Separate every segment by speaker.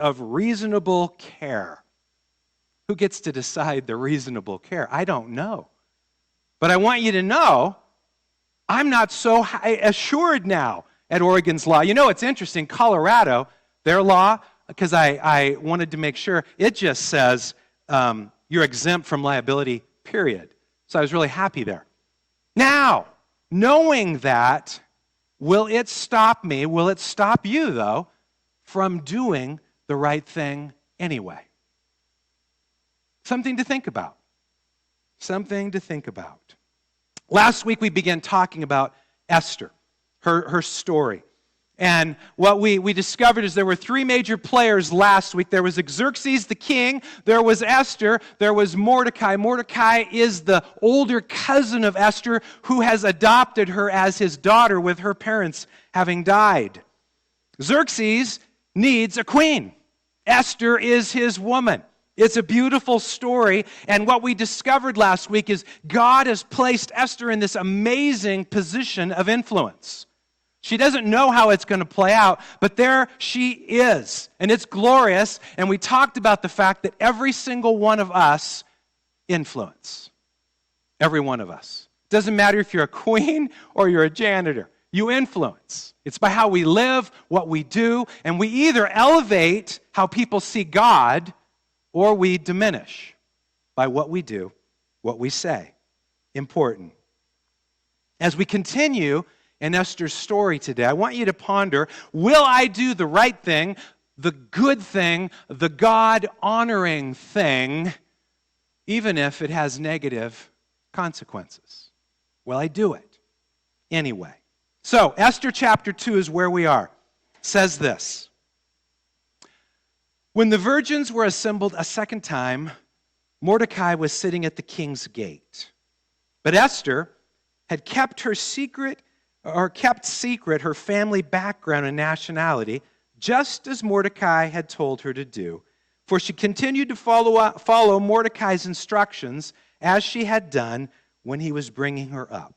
Speaker 1: of reasonable care. Who gets to decide the reasonable care? I don't know. But I want you to know, I'm not so assured now at Oregon's law. You know, it's interesting. Colorado, their law, because I wanted to make sure, it just says you're exempt from liability, period. So I was really happy there. Now, knowing that, will it stop me, will it stop you, though, from doing the right thing anyway? Something to think about. Something to think about. Last week we began talking about Esther, her story. And what we discovered is there were three major players last week. There was Xerxes the king, there was Esther, there was Mordecai. Mordecai is the older cousin of Esther who has adopted her as his daughter with her parents having died. Xerxes needs a queen. Esther is his woman. It's a beautiful story, and what we discovered last week is God has placed Esther in this amazing position of influence. She doesn't know how it's going to play out, but there she is, and it's glorious, and we talked about the fact that every single one of us influence. Every one of us. Doesn't matter if you're a queen or you're a janitor. You influence. It's by how we live, what we do, and we either elevate how people see God or we diminish by what we do, what we say. Important. As we continue in Esther's story today, I want you to ponder, will I do the right thing, the good thing, the God-honoring thing, even if it has negative consequences? Will I do it anyway? So, Esther chapter 2 is where we are. It says this. When the virgins were assembled a second time, Mordecai was sitting at the king's gate. But Esther had kept secret her family background and nationality, just as Mordecai had told her to do. For she continued to follow Mordecai's instructions as she had done when he was bringing her up.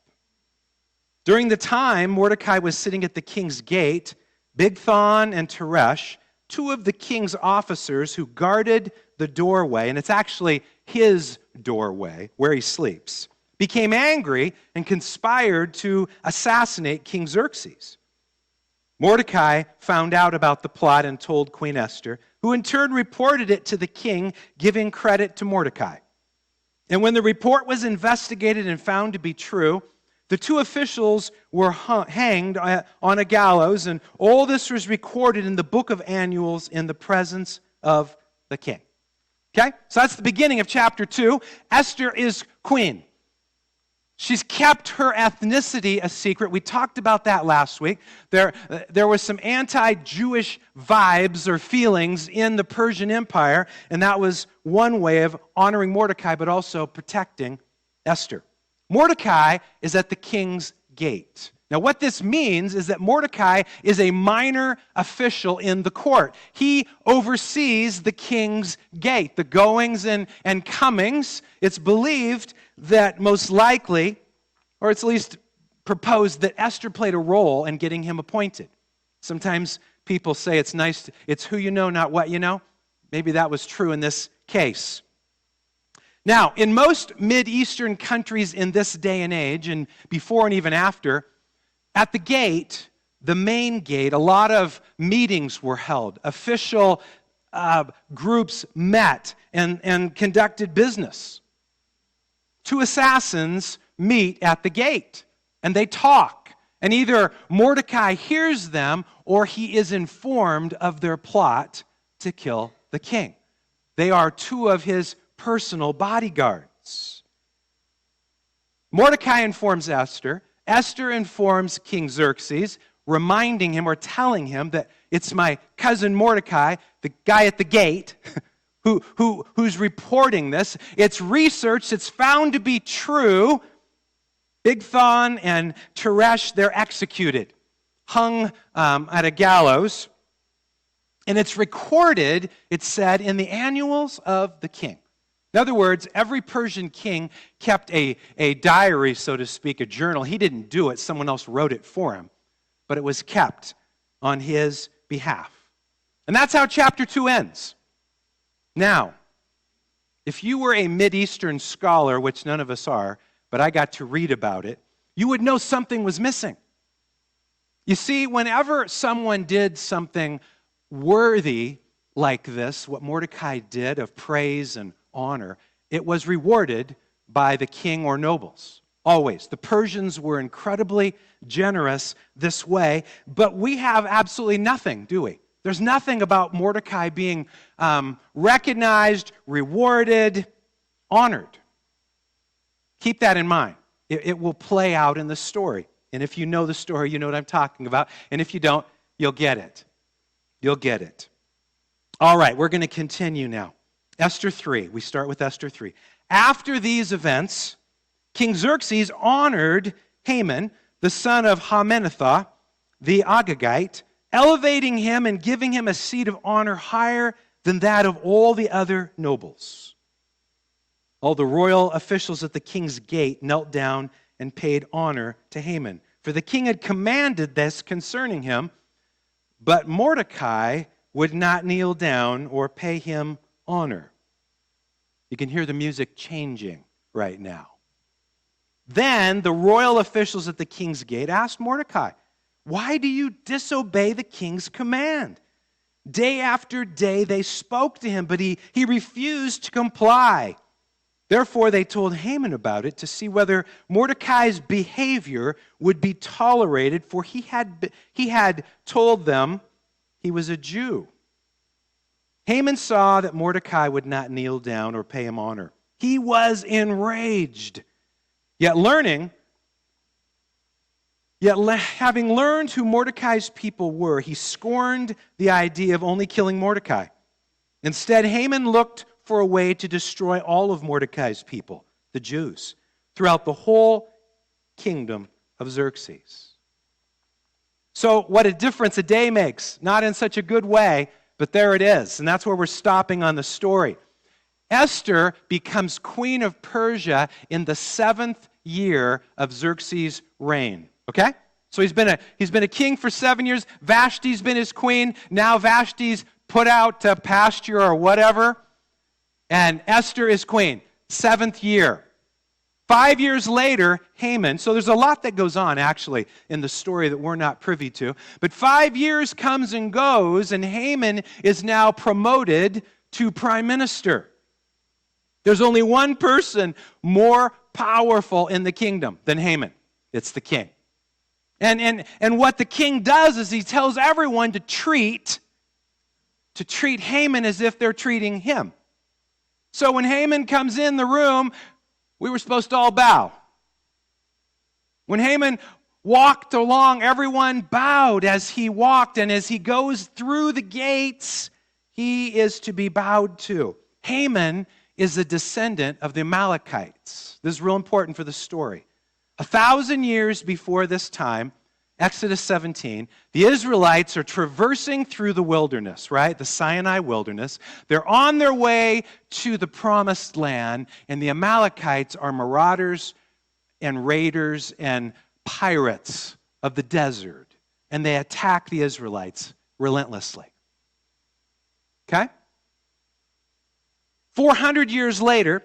Speaker 1: During the time Mordecai was sitting at the king's gate, Bigthan and Teresh, two of the king's officers who guarded the doorway, and it's actually his doorway where he sleeps, became angry and conspired to assassinate King Xerxes. Mordecai found out about the plot and told Queen Esther, who in turn reported it to the king, giving credit to Mordecai. And when the report was investigated and found to be true, the two officials were hanged on a gallows, and all this was recorded in the book of Annuals in the presence of the king. Okay? So that's the beginning of chapter 2. Esther is queen. She's kept her ethnicity a secret. We talked about that last week. There was some anti-Jewish vibes or feelings in the Persian Empire, and that was one way of honoring Mordecai, but also protecting Esther. Mordecai is at the king's gate. Now, what this means is that Mordecai is a minor official in the court. He oversees the king's gate, the goings and comings. It's believed that most likely, or it's at least proposed, that Esther played a role in getting him appointed. Sometimes people say it's who you know, not what you know. Maybe that was true in this case. Now, in most Mideastern countries in this day and age, and before and even after, at the gate, the main gate, a lot of meetings were held. Official groups met and conducted business. Two assassins meet at the gate, and they talk. And either Mordecai hears them, or he is informed of their plot to kill the king. They are two of his personal bodyguards. Mordecai informs Esther. Esther informs King Xerxes, reminding him or telling him that it's my cousin Mordecai, the guy at the gate, who's reporting this. It's researched. It's found to be true. Bigthan and Teresh, they're executed, hung at a gallows. And it's recorded, it's said, in the Annuals of the king. In other words, every Persian king kept a diary, so to speak, a journal. He didn't do it. Someone else wrote it for him. But it was kept on his behalf. And that's how chapter 2 ends. Now, if you were a Mideastern scholar, which none of us are, but I got to read about it, you would know something was missing. You see, whenever someone did something worthy like this, what Mordecai did of praise and honor, it was rewarded by the king or nobles. Always. The Persians were incredibly generous this way, but we have absolutely nothing, do we? There's nothing about Mordecai being recognized, rewarded, honored. Keep that in mind. It will play out in the story. And if you know the story, you know what I'm talking about. And if you don't, you'll get it. You'll get it. All right, we're going to continue now. Esther 3. We start with Esther 3. After these events, King Xerxes honored Haman, the son of Hammedatha, the Agagite, elevating him and giving him a seat of honor higher than that of all the other nobles. All the royal officials at the king's gate knelt down and paid honor to Haman, for the king had commanded this concerning him, but Mordecai would not kneel down or pay him honor. You can hear the music changing right now. Then the royal officials at the king's gate asked Mordecai, "Why do you disobey the king's command?" Day after day they spoke to him, but he refused to comply. Therefore they told Haman about it to see whether Mordecai's behavior would be tolerated, for he had told them he was a Jew. Haman saw that Mordecai would not kneel down or pay him honor. He was enraged. Yet having learned who Mordecai's people were, he scorned the idea of only killing Mordecai. Instead, Haman looked for a way to destroy all of Mordecai's people, the Jews, throughout the whole kingdom of Xerxes. So what a difference a day makes. Not in such a good way, but there it is. And that's where we're stopping on the story. Esther becomes queen of Persia in the 7th year of Xerxes' reign. Okay? So he's been a king for 7 years. Vashti's been his queen. Now Vashti's put out to pasture or whatever. And Esther is queen. 7th year. 5 years later, Haman, so there's a lot that goes on actually in the story that we're not privy to. But 5 years comes and goes, and Haman is now promoted to prime minister. There's only one person more powerful in the kingdom than Haman. It's the king. And what the king does is he tells everyone to treat Haman as if they're treating him. So when Haman comes in the room, we were supposed to all bow. When Haman walked along, everyone bowed as he walked, and as he goes through the gates, he is to be bowed to. Haman is a descendant of the Amalekites. This is real important for the story. 1,000 years before this time, Exodus 17, the Israelites are traversing through the wilderness, right? The Sinai wilderness. They're on their way to the promised land, and the Amalekites are marauders and raiders and pirates of the desert, and they attack the Israelites relentlessly. Okay? 400 years later,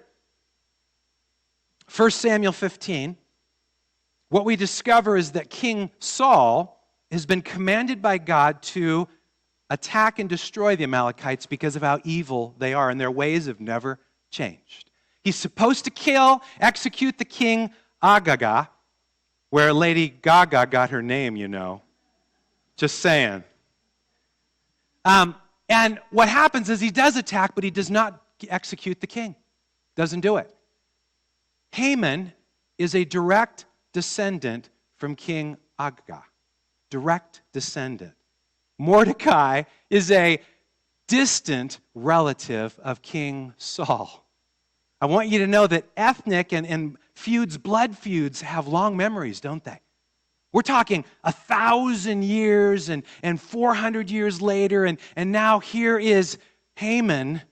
Speaker 1: 1 Samuel 15, what we discover is that King Saul has been commanded by God to attack and destroy the Amalekites because of how evil they are, and their ways have never changed. He's supposed to execute the king Agag, where Lady Gaga got her name, you know. Just saying. And what happens is he does attack, but he does not execute the king. Doesn't do it. Haman is a direct descendant from King Agag. Direct descendant. Mordecai is a distant relative of King Saul. I want you to know that ethnic and feuds, blood feuds, have long memories, don't they? We're talking 1,000 years and 400 years later, and now here is Haman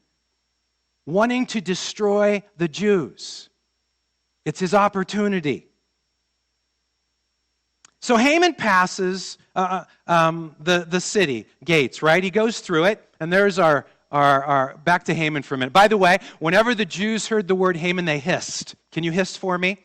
Speaker 1: wanting to destroy the Jews. It's his opportunity. So Haman passes the city gates, right? He goes through it, and there's our back to Haman for a minute. By the way, whenever the Jews heard the word Haman, they hissed. Can you hiss for me?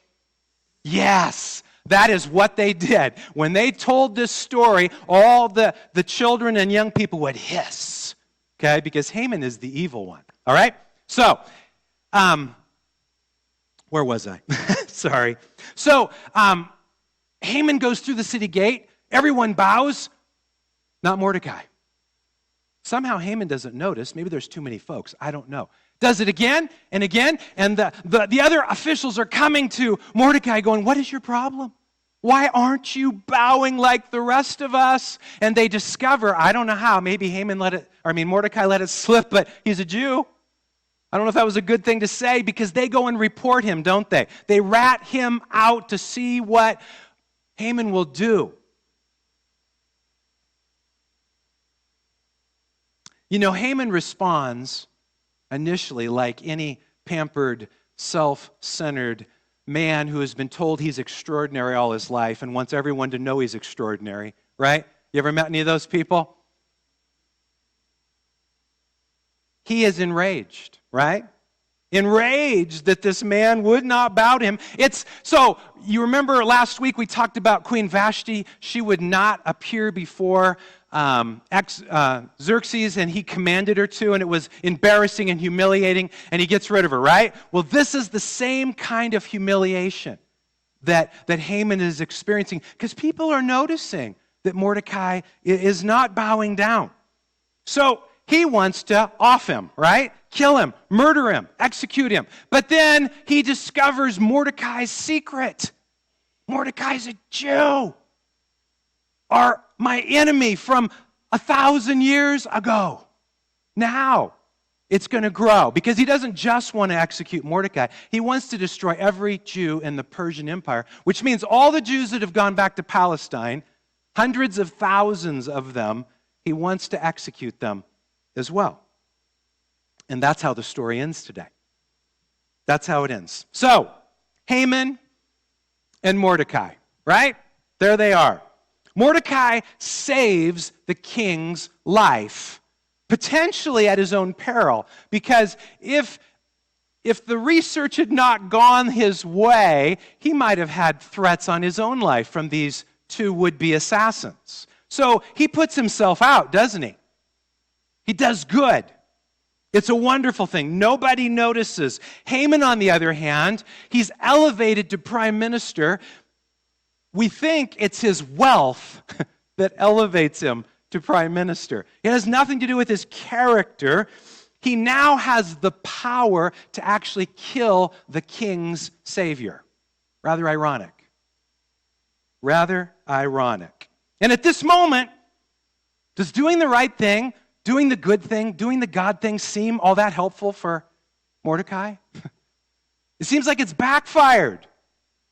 Speaker 1: Yes, that is what they did. When they told this story, all the children and young people would hiss, okay? Because Haman is the evil one, all right? So, where was I? Sorry. So, Haman goes through the city gate. Everyone bows, not Mordecai. Somehow Haman doesn't notice. Maybe there's too many folks. I don't know. Does it again and again. And the other officials are coming to Mordecai going, what is your problem? Why aren't you bowing like the rest of us? And they discover, I don't know how, maybe Mordecai let it slip, but he's a Jew. I don't know if that was a good thing to say, because they go and report him, don't they? They rat him out to see what Haman will do. You know, Haman responds initially like any pampered, self-centered man who has been told he's extraordinary all his life and wants everyone to know he's extraordinary, right? You ever met any of those people? He is enraged, right? Enraged that this man would not bow to him. So you remember last week we talked about Queen Vashti. She would not appear before Xerxes, and he commanded her to, and it was embarrassing and humiliating, and he gets rid of her, right? Well, this is the same kind of humiliation that Haman is experiencing, because people are noticing that Mordecai is not bowing down. So he wants to off him, right? Kill him, murder him, execute him. But then he discovers Mordecai's secret. Mordecai's a Jew, or my enemy from 1,000 years ago. Now it's going to grow, because he doesn't just want to execute Mordecai. He wants to destroy every Jew in the Persian Empire, which means all the Jews that have gone back to Palestine, hundreds of thousands of them, he wants to execute them as well. And that's how the story ends today. That's how it ends. So, Haman and Mordecai, right? There they are. Mordecai saves the king's life, potentially at his own peril, because if the research had not gone his way, he might have had threats on his own life from these two would-be assassins. So he puts himself out, doesn't he? He does good. It's a wonderful thing. Nobody notices. Haman, on the other hand, he's elevated to prime minister. We think it's his wealth that elevates him to prime minister. It has nothing to do with his character. He now has the power to actually kill the king's savior. Rather ironic. Rather ironic. And at this moment, does doing the right thing, doing the good thing, doing the God thing seem all that helpful for Mordecai? It seems like it's backfired.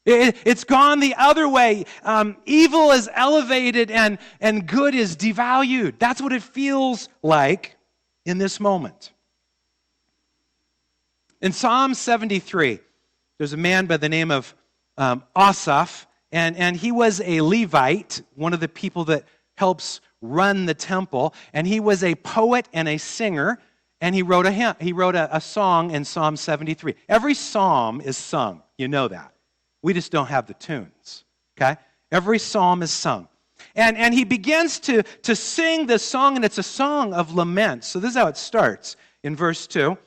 Speaker 1: It's gone the other way. Evil is elevated and good is devalued. That's what it feels like in this moment. In Psalm 73, there's a man by the name of Asaph, and he was a Levite, one of the people that helps run the temple, and he was a poet and a singer, and he wrote a hymn. He wrote a song in Psalm 73. Every psalm is sung. You know that. We just don't have the tunes, okay? Every psalm is sung. And he begins to sing this song, and it's a song of lament. So this is how it starts in verse 2. It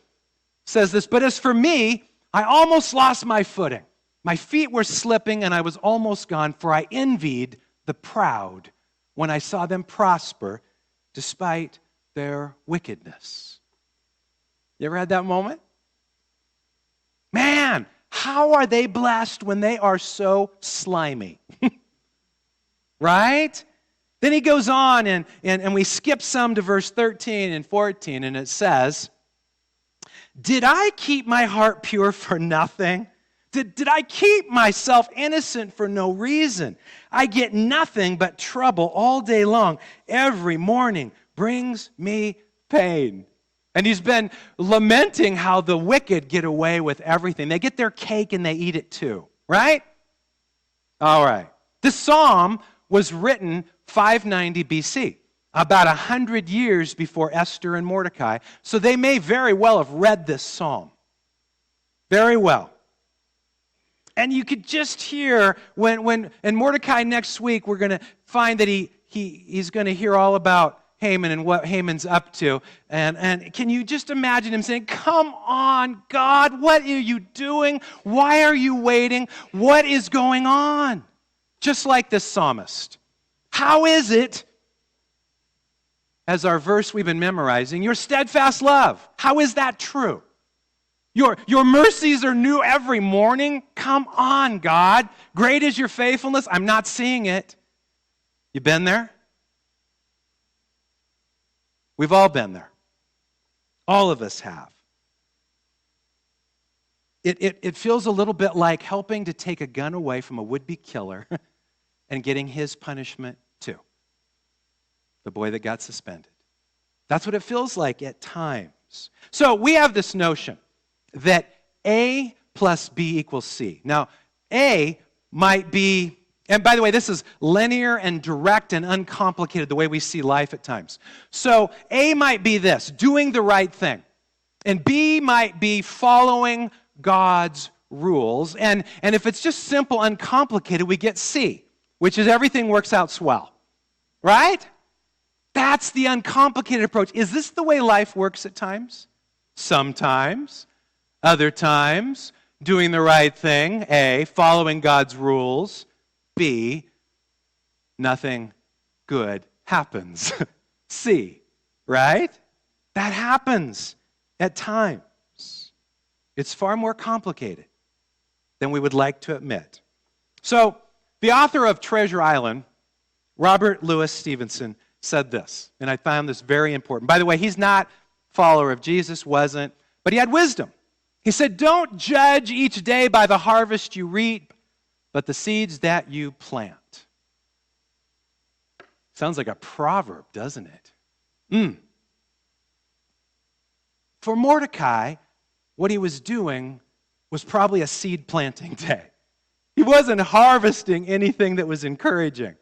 Speaker 1: says this, "But as for me, I almost lost my footing. My feet were slipping, and I was almost gone, for I envied the proud when I saw them prosper despite their wickedness." You ever had that moment? Man, how are they blessed when they are so slimy? Right? Then he goes on, and we skip some to verse 13 and 14, and it says, "Did I keep my heart pure for nothing? Did I keep myself innocent for no reason? I get nothing but trouble all day long. Every morning brings me pain." And he's been lamenting how the wicked get away with everything. They get their cake and they eat it too, right? All right. This psalm was written 590 BC, about 100 years before Esther and Mordecai. So they may very well have read this psalm. Very well. And you could just hear when in Mordecai next week, we're going to find that he's going to hear all about Haman and what Haman's up to. And can you just imagine him saying, "Come on, God, what are you doing? Why are you waiting? What is going on?" Just like this psalmist. How is it, as our verse we've been memorizing, your steadfast love? How is that true? Your mercies are new every morning. Come on, God. Great is your faithfulness. I'm not seeing it. You been there? We've all been there. All of us have. It feels a little bit like helping to take a gun away from a would-be killer and getting his punishment too. The boy that got suspended. That's what it feels like at times. So we have this notion that A plus B equals C. Now, A might be, and by the way, this is linear and direct and uncomplicated the way we see life at times. So A might be this, doing the right thing. And B might be following God's rules. And if it's just simple, uncomplicated, we get C, which is everything works out swell. Right? That's the uncomplicated approach. Is this the way life works at times? Sometimes. Other times, doing the right thing, A, following God's rules, B, nothing good happens. C, right? That happens at times. It's far more complicated than we would like to admit. So, the author of Treasure Island, Robert Louis Stevenson, said this, and I found this very important. By the way, he's not a follower of Jesus, wasn't, but he had wisdom. He said, "Don't judge each day by the harvest you reap, but the seeds that you plant." Sounds like a proverb, doesn't it? For Mordecai, what he was doing was probably a seed planting day. He wasn't harvesting anything that was encouraging.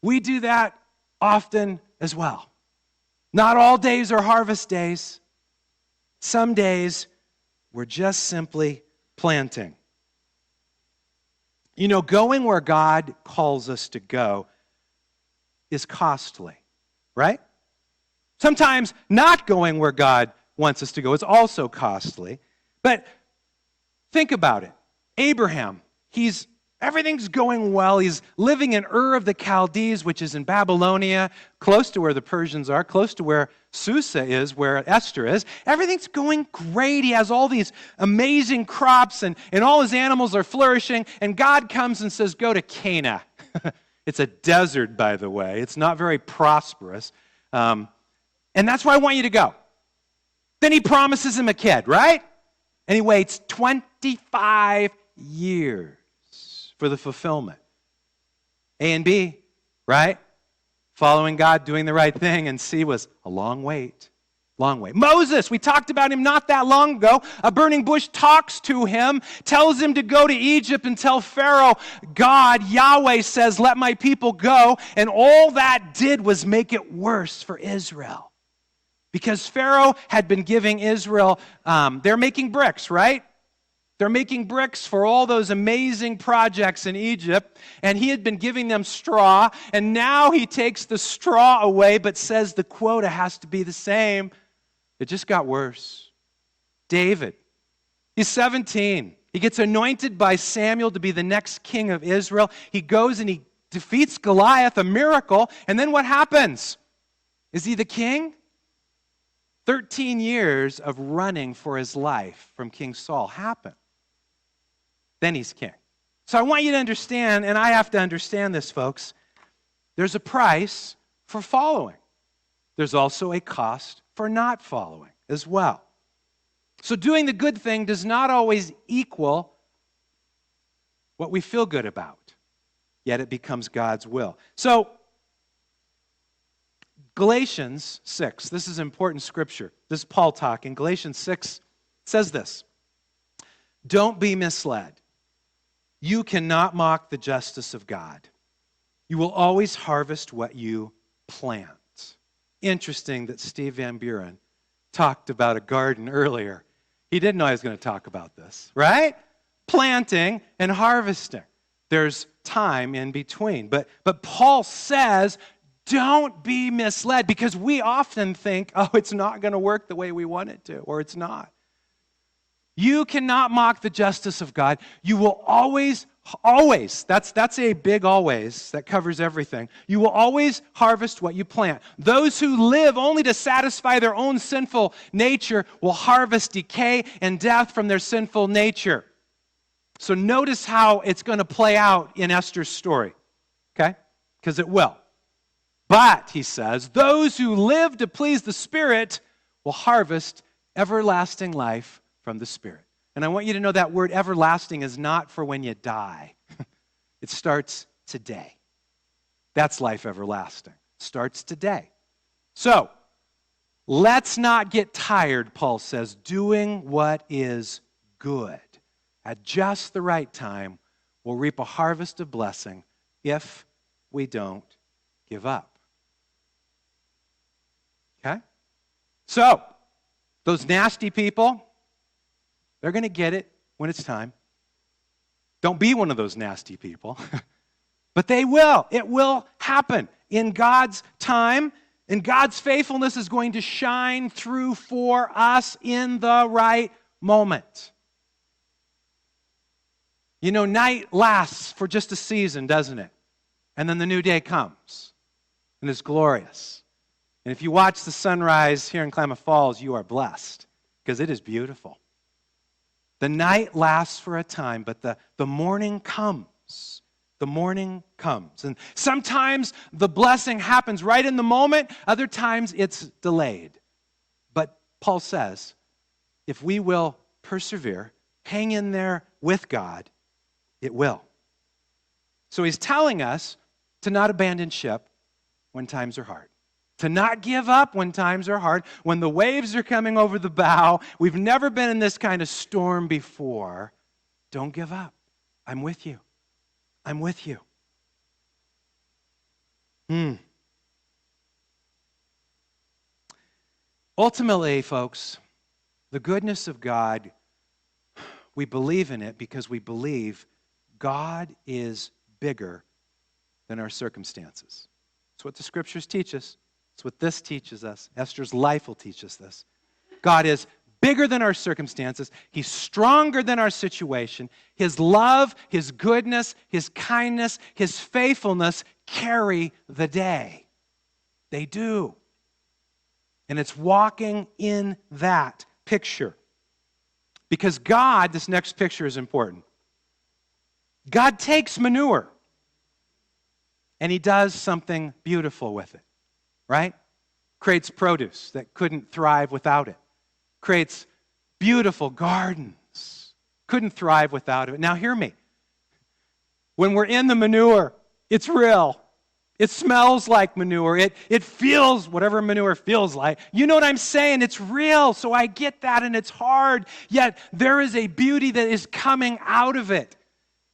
Speaker 1: We do that often as well. Not all days are harvest days. Some days, we're just simply planting. You know, going where God calls us to go is costly, right? Sometimes not going where God wants us to go is also costly. But think about it. Abraham, everything's going well. He's living in Ur of the Chaldees, which is in Babylonia, close to where the Persians are, close to where Susa is, where Esther is. Everything's going great. He has all these amazing crops, and all his animals are flourishing. And God comes and says, "Go to Canaan." It's a desert, by the way. It's not very prosperous. And that's where I want you to go. Then he promises him a kid, right? And he waits 25 years for the fulfillment. A and B, right? Following God, doing the right thing, and C was a long wait. Long wait. Moses, we talked about him not that long ago. A burning bush talks to him, tells him to go to Egypt and tell Pharaoh, God, Yahweh says, "Let my people go." And all that did was make it worse for Israel. Because Pharaoh had been giving Israel, they're making bricks, right? They're making bricks for all those amazing projects in Egypt, and he had been giving them straw, and now he takes the straw away but says the quota has to be the same. It just got worse. David, he's 17. He gets anointed by Samuel to be the next king of Israel. He goes and he defeats Goliath, a miracle, and then what happens? Is he the king? 13 years of running for his life from King Saul happen. Then he's king. So I want you to understand, and I have to understand this, folks, there's a price for following. There's also a cost for not following as well. So doing the good thing does not always equal what we feel good about, yet it becomes God's will. So Galatians 6, this is important scripture. This is Paul talking. Galatians 6 says this, "Don't be misled. You cannot mock the justice of God. You will always harvest what you plant. Interesting that Steve Van Buren talked about a garden earlier. He didn't know I was going to talk about this, right? Planting and harvesting. There's time in between. But Paul says, don't be misled, because we often think, oh, it's not going to work the way we want it to, or it's not. You cannot mock the justice of God. You will always, that's a big always that covers everything. You will always harvest what you plant. Those who live only to satisfy their own sinful nature will harvest decay and death from their sinful nature. So notice how it's going to play out in Esther's story, okay? Because it will. But, he says, those who live to please the Spirit will harvest everlasting life from the Spirit. And I want you to know that word everlasting is not for when you die. It starts today. That's life everlasting. It starts today. So, let's not get tired, Paul says, doing what is good. At just the right time, we'll reap a harvest of blessing if we don't give up. Okay? So, those nasty people, they're going to get it when it's time. Don't be one of those nasty people. But they will. It will happen in God's time, and God's faithfulness is going to shine through for us in the right moment. You know, night lasts for just a season, doesn't it? And then the new day comes, and it's glorious. And if you watch the sunrise here in Klamath Falls, you are blessed, because it is beautiful. The night lasts for a time, but the morning comes. The morning comes. And sometimes the blessing happens right in the moment. Other times it's delayed. But Paul says, if we will persevere, hang in there with God, it will. So he's telling us to not abandon ship when times are hard. To not give up when times are hard, when the waves are coming over the bow. We've never been in this kind of storm before. Don't give up. I'm with you. I'm with you. Ultimately, folks, the goodness of God, we believe in it because we believe God is bigger than our circumstances. That's what the Scriptures teach us. That's what this teaches us. Esther's life will teach us this. God is bigger than our circumstances. He's stronger than our situation. His love, His goodness, His kindness, His faithfulness carry the day. They do. And it's walking in that picture. Because God, this next picture is important. God takes manure and He does something beautiful with it. Right? Creates produce that couldn't thrive without it. Creates beautiful gardens. Couldn't thrive without it. Now hear me. When we're in the manure, it's real. It smells like manure. It feels whatever manure feels like. You know what I'm saying? It's real. So I get that, and it's hard. Yet there is a beauty that is coming out of it.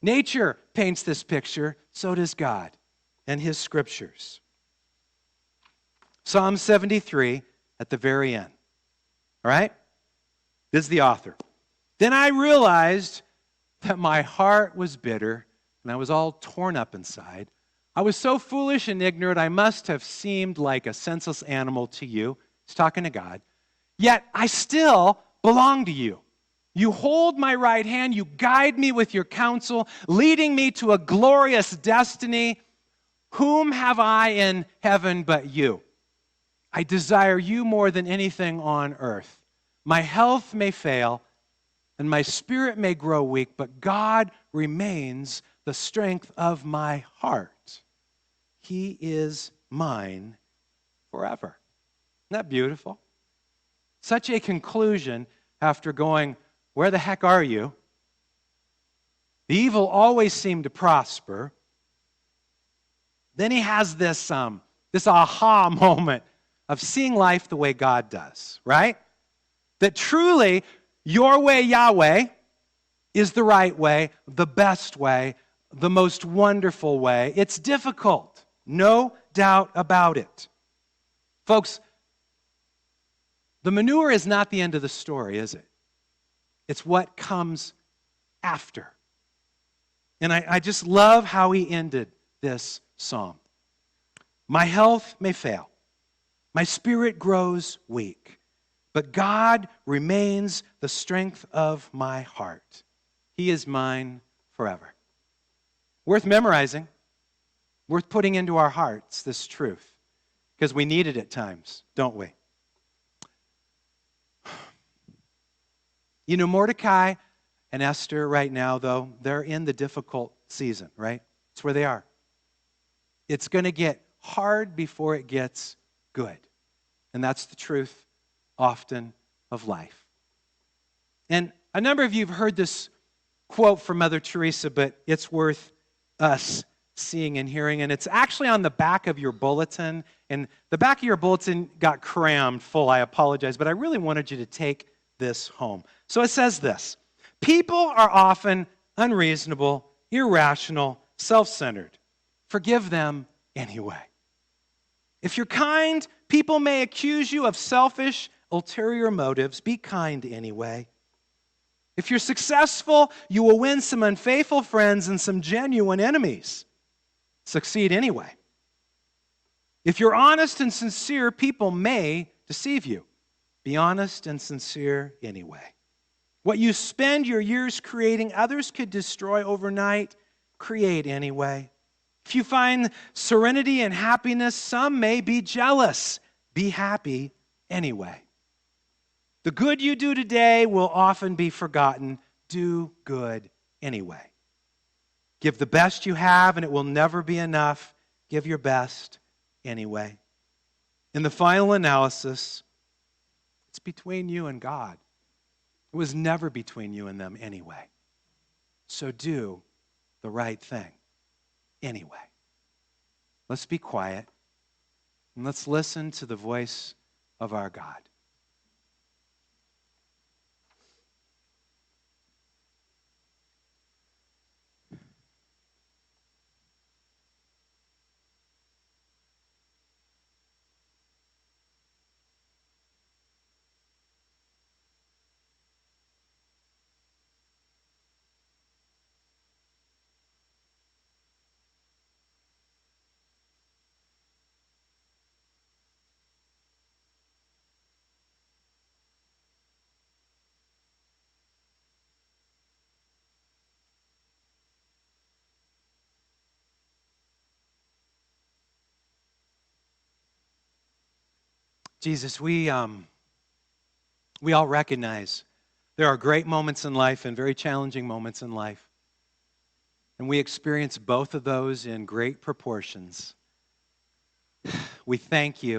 Speaker 1: Nature paints this picture. So does God and His Scriptures. Psalm 73 at the very end. All right? This is the author. Then I realized that my heart was bitter and I was all torn up inside. I was so foolish and ignorant, I must have seemed like a senseless animal to you. He's talking to God. Yet I still belong to you. You hold my right hand. You guide me with your counsel, leading me to a glorious destiny. Whom have I in heaven but you? I desire you more than anything on earth. My health may fail and my spirit may grow weak, but God remains the strength of my heart. He is mine forever. Isn't that beautiful? Such a conclusion after going, where the heck are you? The evil always seem to prosper. Then he has this aha moment of seeing life the way God does, right? That truly, your way, Yahweh, is the right way, the best way, the most wonderful way. It's difficult, no doubt about it. Folks, the manure is not the end of the story, is it? It's what comes after. And I just love how he ended this psalm. My health may fail. My spirit grows weak. But God remains the strength of my heart. He is mine forever. Worth memorizing. Worth putting into our hearts this truth. Because we need it at times, don't we? You know, Mordecai and Esther right now, though, they're in the difficult season, right? It's where they are. It's going to get hard before it gets good. And that's the truth often of life. And a number of you have heard this quote from Mother Teresa, but it's worth us seeing and hearing. And it's actually on the back of your bulletin. And the back of your bulletin got crammed full. I apologize, but I really wanted you to take this home. So it says this: people are often unreasonable, irrational, self-centered. Forgive them anyway. If you're kind, people may accuse you of selfish, ulterior motives. Be kind anyway. If you're successful, you will win some unfaithful friends and some genuine enemies. Succeed anyway. If you're honest and sincere, people may deceive you. Be honest and sincere anyway. What you spend your years creating, others could destroy overnight. Create anyway. If you find serenity and happiness, some may be jealous. Be happy anyway. The good you do today will often be forgotten. Do good anyway. Give the best you have, and it will never be enough. Give your best anyway. In the final analysis, it's between you and God. It was never between you and them anyway. So do the right thing anyway. Let's be quiet and let's listen to the voice of our God. Jesus, we all recognize there are great moments in life and very challenging moments in life. And we experience both of those in great proportions. We thank you